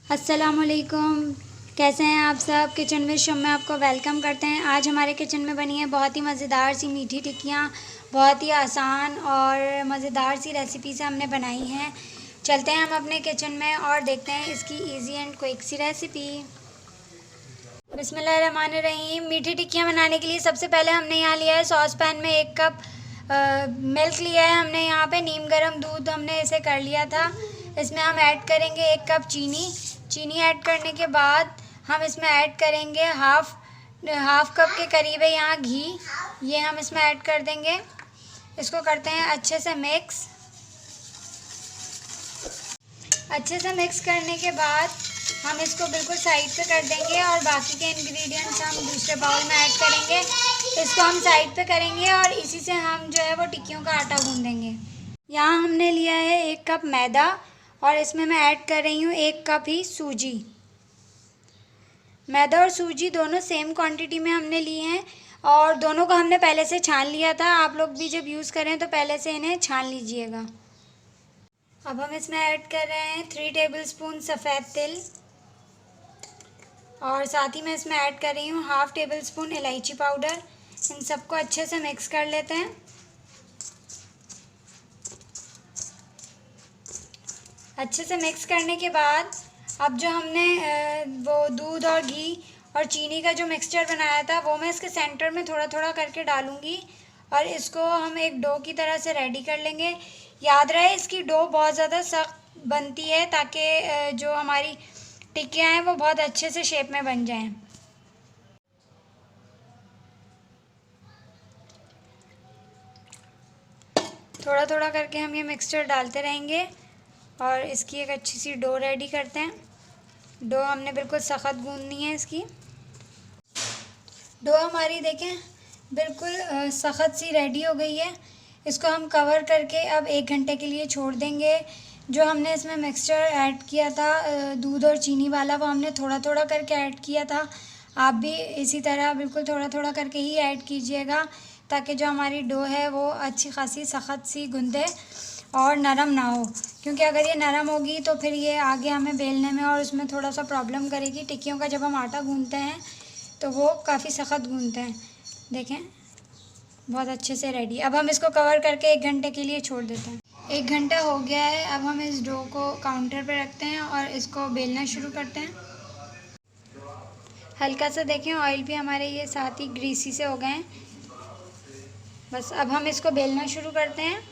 अस्सलामुअलैकुम। कैसे हैं आप सब। किचन विद शुम में आपको वेलकम करते हैं। आज हमारे किचन में बनी है बहुत ही मज़ेदार सी मीठी टिक्कियाँ। बहुत ही आसान और मज़ेदार सी रेसिपी से हमने बनाई हैं। चलते हैं हम अपने किचन में और देखते हैं इसकी easy and quick see recipe. बिस्मिल्लाहिर्रहमानिर्रहीम। मीठी टिक्कियाँ बनाने के लिए सबसे पहले हमने यहाँ लिया है सॉस पैन में 1 कप मिल्क लिया है। हमने यहाँ पे नीम गर्म दूध हमने इसे कर लिया था। इसमें हम ऐड करेंगे 1 कप चीनी। चीनी ऐड करने के बाद हम इसमें ऐड करेंगे हाफ कप के करीब है यहाँ घी। ये हम इसमें ऐड कर देंगे। इसको करते हैं अच्छे से मिक्स। अच्छे से मिक्स करने के बाद हम इसको बिल्कुल साइड पे कर देंगे और बाकी के इंग्रेडिएंट्स हम दूसरे बाउल में ऐड करेंगे। इसको हम साइड पे करेंगे और इसी से हम जो है वो टिक्कियों का आटा गूंद देंगे। यहाँ हमने लिया है 1 कप मैदा और इसमें मैं ऐड कर रही हूँ 1 कप ही सूजी। मैदा और सूजी दोनों सेम क्वांटिटी में हमने लिए हैं और दोनों को हमने पहले से छान लिया था। आप लोग भी जब यूज़ करें तो पहले से इन्हें छान लीजिएगा। अब हम इसमें ऐड कर रहे हैं 3 टेबलस्पून सफ़ेद तिल और साथ ही मैं इसमें ऐड कर रही हूँ हाफ़ टेबलस्पून इलायची पाउडर। इन सबको अच्छे से मिक्स कर लेते हैं। अच्छे से मिक्स करने के बाद अब जो हमने वो दूध और घी और चीनी का जो मिक्सचर बनाया था वो मैं इसके सेंटर में थोड़ा थोड़ा करके डालूँगी और इसको हम एक डो की तरह से रेडी कर लेंगे। याद रहे इसकी डो बहुत ज़्यादा सख्त बनती है ताकि जो हमारी टिक्कियाँ हैं वो बहुत अच्छे से शेप में बन जाएं। थोड़ा थोड़ा करके हम ये मिक्सचर डालते रहेंगे और इसकी एक अच्छी सी डो रेडी करते हैं। डो हमने बिल्कुल सख्त गूंदनी है। इसकी डो हमारी देखें बिल्कुल सख्त सी रेडी हो गई है। इसको हम कवर करके अब 1 घंटे के लिए छोड़ देंगे। जो हमने इसमें मिक्सचर ऐड किया था दूध और चीनी वाला वो हमने थोड़ा थोड़ा करके ऐड किया था। आप भी इसी तरह बिल्कुल थोड़ा थोड़ा करके ही ऐड कीजिएगा ताकि जो हमारी डो है वो अच्छी खासी सख्त सी गूंदे और नरम ना हो, क्योंकि अगर ये नरम होगी तो फिर ये आगे हमें बेलने में और उसमें थोड़ा सा प्रॉब्लम करेगी। टिक्कियों का जब हम आटा गूंदते हैं तो वो काफ़ी सख्त गूंदते हैं। देखें बहुत अच्छे से रेडी। अब हम इसको कवर करके 1 घंटे के लिए छोड़ देते हैं। 1 घंटा हो गया है। अब हम इस डो को काउंटर पर रखते हैं और इसको बेलना शुरू करते हैं। हल्का सा देखें ऑयल भी हमारे ये साथ ही ग्रीसी से हो गए हैं। बस अब हम इसको बेलना शुरू करते हैं।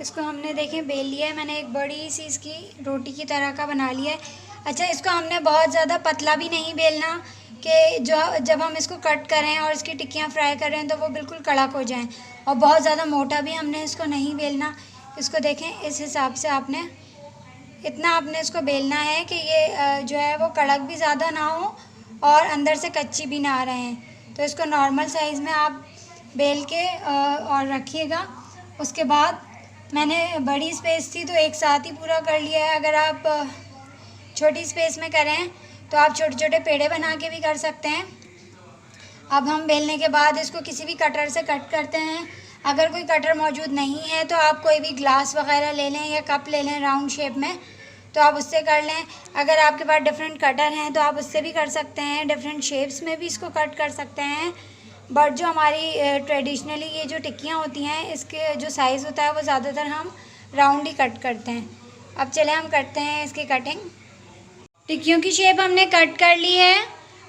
इसको हमने देखें बेल लिया है। मैंने एक बड़ी सी इसकी रोटी की तरह का बना लिया है। अच्छा, इसको हमने बहुत ज़्यादा पतला भी नहीं बेलना कि जो जब हम इसको कट करें और इसकी टिक्कियाँ फ्राई करें तो वो बिल्कुल कड़क हो जाएं, और बहुत ज़्यादा मोटा भी हमने इसको नहीं बेलना। इसको देखें इस हिसाब से आपने इतना आपने इसको बेलना है कि ये जो है वो कड़क भी ज़्यादा ना हो और अंदर से कच्ची भी ना रहें। तो इसको नॉर्मल साइज़ में आप बेल के और रखिएगा। उसके बाद मैंने बड़ी स्पेस थी तो एक साथ ही पूरा कर लिया है। अगर आप छोटी स्पेस में करें तो आप छोटे छोटे पेड़े बना के भी कर सकते हैं। अब हम बेलने के बाद इसको किसी भी कटर से कट करते हैं। अगर कोई कटर मौजूद नहीं है तो आप कोई भी ग्लास वगैरह ले लें या कप ले लें राउंड शेप में, तो आप उससे कर लें। अगर आपके पास डिफरेंट कटर हैं तो आप उससे भी कर सकते हैं। डिफरेंट शेप्स में भी इसको कट कर सकते हैं। बट जो हमारी ट्रेडिशनली ये जो टिक्कियाँ होती हैं इसके जो साइज़ होता है वो ज़्यादातर हम राउंड ही कट करते हैं। अब चले हम करते हैं इसकी कटिंग। टिक्कियों की शेप हमने कट कर ली है।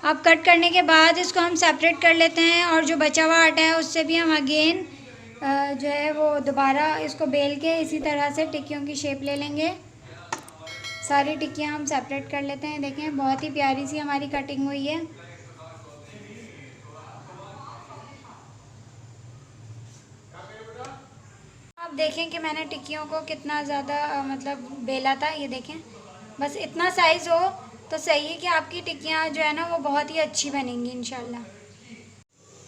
अब कट करने के बाद इसको हम सेपरेट कर लेते हैं और जो बचा हुआ आटा है उससे भी हम अगेन जो है वो दोबारा इसको बेल के इसी तरह से टिक्कियों की शेप ले लेंगे। सारी टिक्कियाँ हम सेपरेट कर लेते हैं। देखें बहुत ही प्यारी सी हमारी कटिंग हुई है। आप देखें कि मैंने टिक्कियों को कितना ज़्यादा मतलब बेला था। ये देखें बस इतना साइज़ हो तो सही है कि आपकी टिक्कियाँ जो है ना वो बहुत ही अच्छी बनेंगी इंशाल्लाह।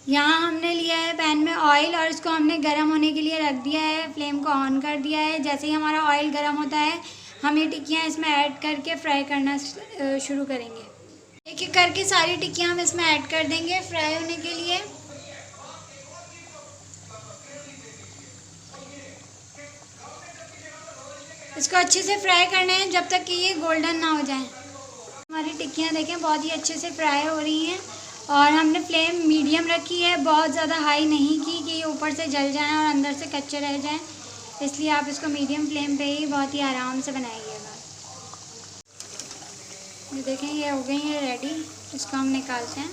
यहाँ हमने लिया है पैन में ऑयल और इसको हमने गर्म होने के लिए रख दिया है। फ्लेम को ऑन कर दिया है। जैसे ही हमारा ऑयल गर्म होता है हम ये टिक्कियाँ इसमें ऐड करके फ्राई करना शुरू करेंगे। एक एक करके सारी टिक्कियाँ हम इसमें ऐड कर देंगे फ्राई होने के लिए। इसको अच्छे से फ्राई करना है जब तक कि ये गोल्डन ना हो जाए। हमारी टिक्कियाँ देखें बहुत ही अच्छे से फ्राई हो रही हैं और हमने फ्लेम मीडियम रखी है, बहुत ज़्यादा हाई नहीं की कि ये ऊपर से जल जाएं और अंदर से कच्चे रह जाएं। इसलिए आप इसको मीडियम फ्लेम पे ही बहुत ही आराम से बनाइएगा। ये देखें ये हो गई है रेडी, इसको हम निकालते हैं।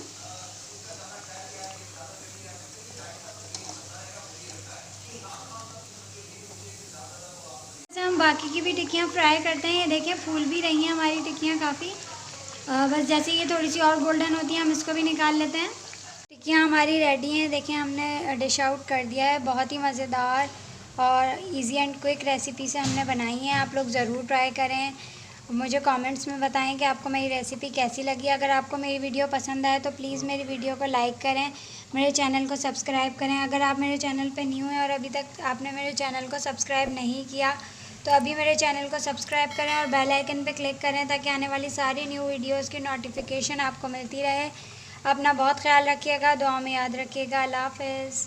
हम बाकी की भी टिक्कियाँ फ्राई करते हैं। ये देखिए फूल भी रही हैं हमारी टिक्कियाँ काफ़ी। बस जैसे ये थोड़ी सी और गोल्डन होती है हम इसको भी निकाल लेते हैं। टिक्कियाँ हमारी रेडी हैं। देखिए हमने डिश आउट कर दिया है। बहुत ही मज़ेदार और इजी एंड क्विक रेसिपी से हमने बनाई है। आप लोग ज़रूर ट्राई करें। मुझे कमेंट्स में बताएं कि आपको मेरी रेसिपी कैसी लगी। अगर आपको मेरी वीडियो पसंद आए तो प्लीज़ मेरी वीडियो को लाइक करें, मेरे चैनल को सब्सक्राइब करें। अगर आप मेरे चैनल पे न्यू हैं और अभी तक आपने मेरे चैनल को सब्सक्राइब नहीं किया तो अभी मेरे चैनल को सब्सक्राइब करें और बेल आइकन पे क्लिक करें ताकि आने वाली सारी न्यू वीडियोस की नोटिफिकेशन आपको मिलती रहे। अपना बहुत ख्याल रखिएगा, दुआ में याद रखिएगा। अल्लाह हाफ़िज़।